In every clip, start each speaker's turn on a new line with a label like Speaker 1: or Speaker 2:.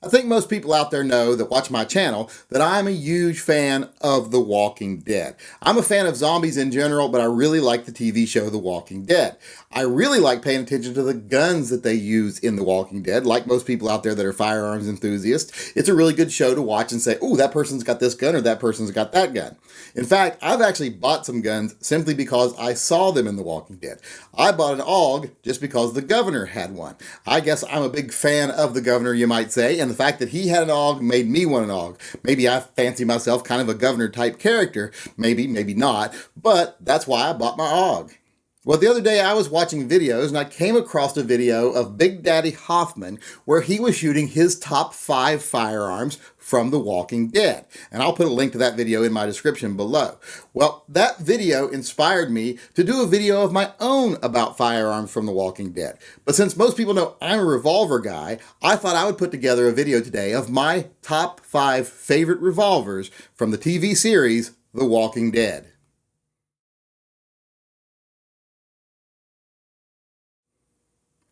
Speaker 1: I think most people out there know that watch my channel that I'm a huge fan of The Walking Dead. I'm a fan of zombies in general, but I really like the TV show The Walking Dead. I really like paying attention to the guns that they use in The Walking Dead. Like most people out there that are firearms enthusiasts, it's a really good show to watch and say, oh, that person's got this gun or that person's got that gun. In fact, I've actually bought some guns simply because I saw them in The Walking Dead. I bought an AUG just because the governor had one. I guess I'm a big fan of the governor, you might say, and the fact that he had an AUG made me want an AUG. Maybe I fancy myself kind of a governor type character. Maybe, maybe not, but that's why I bought my AUG. Well, the other day I was watching videos and I came across a video of Big Daddy Hoffman where he was shooting his top 5 firearms from The Walking Dead. And I'll put a link to that video in my description below. Well, that video inspired me to do a video of my own about firearms from The Walking Dead. But since most people know I'm a revolver guy, I thought I would put together a video today of my top 5 favorite revolvers from the TV series The Walking Dead.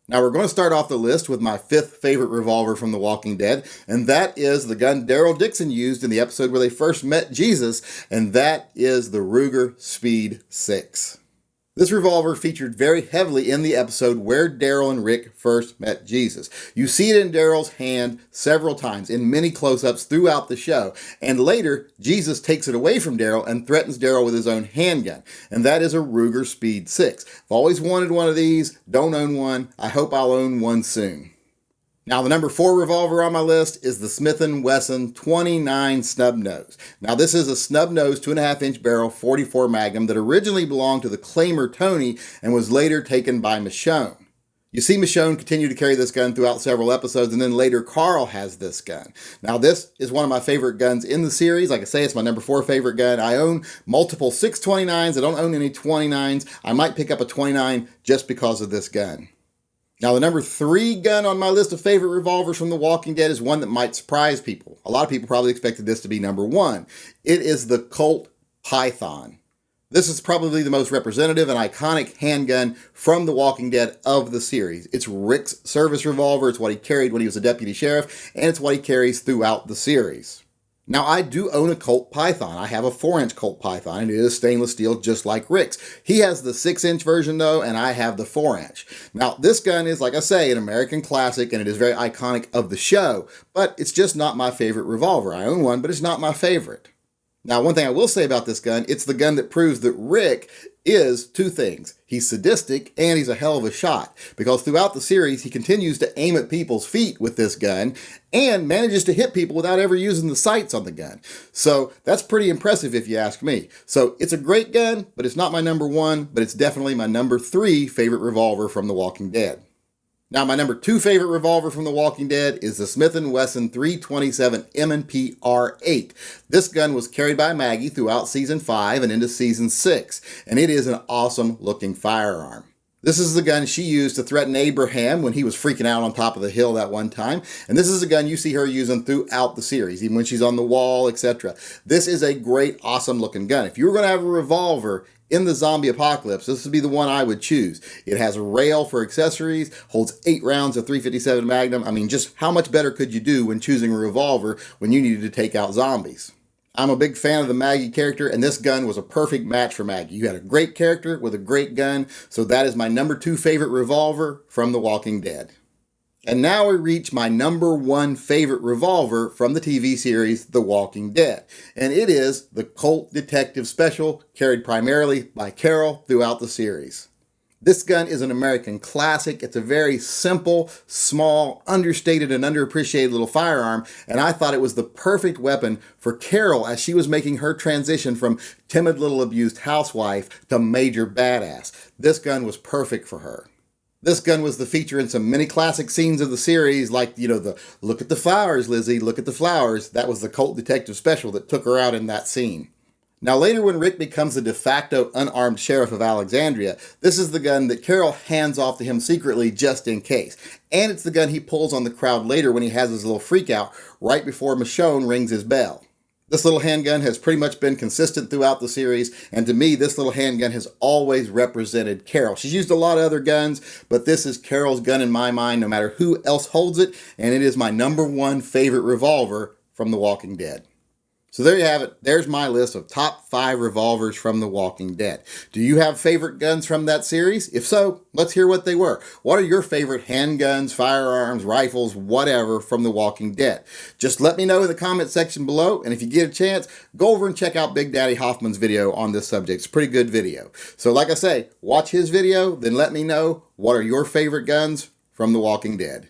Speaker 1: Now we're going to start off the list with my 5th favorite revolver from The Walking Dead, and that is the gun Daryl Dixon used in the episode where they first met Jesus, and that is the Ruger Speed 6. This revolver featured very heavily in the episode where Daryl and Rick first met Jesus. You see it in Daryl's hand several times in many close-ups throughout the show, and later Jesus takes it away from Daryl and threatens Daryl with his own handgun, and that is a Ruger Speed 6. I've always wanted one of these, don't own one, I hope I'll own one soon. Now, the number 4 revolver on my list is the Smith & Wesson 29 Snub Nose. Now, this is a snub nose 2.5-inch barrel 44 Magnum that originally belonged to the claimer Tony and was later taken by Michonne. You see Michonne continue to carry this gun throughout several episodes, and then later Carl has this gun. Now, this is one of my favorite guns in the series. Like I say, it's my number 4 favorite gun. I own multiple 629s. I don't own any 29s. I might pick up a 29 just because of this gun. Now, the number 3 gun on my list of favorite revolvers from The Walking Dead is one that might surprise people. A lot of people probably expected this to be number 1. It is the Colt Python. This is probably the most representative and iconic handgun from The Walking Dead of the series. It's Rick's service revolver. It's what he carried when he was a deputy sheriff, and it's what he carries throughout the series. Now, I do own a Colt Python. I have a 4-inch Colt Python, and it is stainless steel just like Rick's. He has the 6-inch version, though, and I have the 4-inch. Now, this gun is, like I say, an American classic, and it is very iconic of the show, but it's just not my favorite revolver. I own one, but it's not my favorite. Now, one thing I will say about this gun, it's the gun that proves that Rick is 2 things. He's sadistic and he's a hell of a shot, because throughout the series he continues to aim at people's feet with this gun and manages to hit people without ever using the sights on the gun. So that's pretty impressive if you ask me. So it's a great gun, but it's not my number 1, but it's definitely my number 3 favorite revolver from The Walking Dead. Now, my number 2 favorite revolver from The Walking Dead is the Smith & Wesson 327 M&P R8. This gun was carried by Maggie throughout Season 5 and into Season 6, and it is an awesome-looking firearm. This is the gun she used to threaten Abraham when he was freaking out on top of the hill that one time, and this is a gun you see her using throughout the series, even when she's on the wall, etc. This is a great, awesome-looking gun. If you were going to have a revolver in the zombie apocalypse, this would be the one I would choose. It has a rail for accessories, holds 8 rounds of .357 Magnum. I mean, just how much better could you do when choosing a revolver when you needed to take out zombies? I'm a big fan of the Maggie character, and this gun was a perfect match for Maggie. You had a great character with a great gun, so that is my number 2 favorite revolver from The Walking Dead. And now we reach my number 1 favorite revolver from the TV series The Walking Dead. And it is the Colt Detective Special, carried primarily by Carol throughout the series. This gun is an American classic. It's a very simple, small, understated, and underappreciated little firearm, and I thought it was the perfect weapon for Carol as she was making her transition from timid little abused housewife to major badass. This gun was perfect for her. This gun was the feature in some many classic scenes of the series, like, the "Look at the flowers, Lizzie, look at the flowers." That was the Colt Detective Special that took her out in that scene. Now, later when Rick becomes the de facto unarmed sheriff of Alexandria, this is the gun that Carol hands off to him secretly just in case. And it's the gun he pulls on the crowd later when he has his little freak out right before Michonne rings his bell. This little handgun has pretty much been consistent throughout the series, and to me, this little handgun has always represented Carol. She's used a lot of other guns, but this is Carol's gun in my mind, no matter who else holds it, and it is my #1 favorite revolver from The Walking Dead. So there you have it. There's my list of top 5 revolvers from The Walking Dead. Do you have favorite guns from that series? If so, let's hear what they were. What are your favorite handguns, firearms, rifles, whatever from The Walking Dead? Just let me know in the comment section below, and if you get a chance, go over and check out Big Daddy Hoffman's video on this subject. It's a pretty good video. So like I say, watch his video, then let me know what are your favorite guns from The Walking Dead.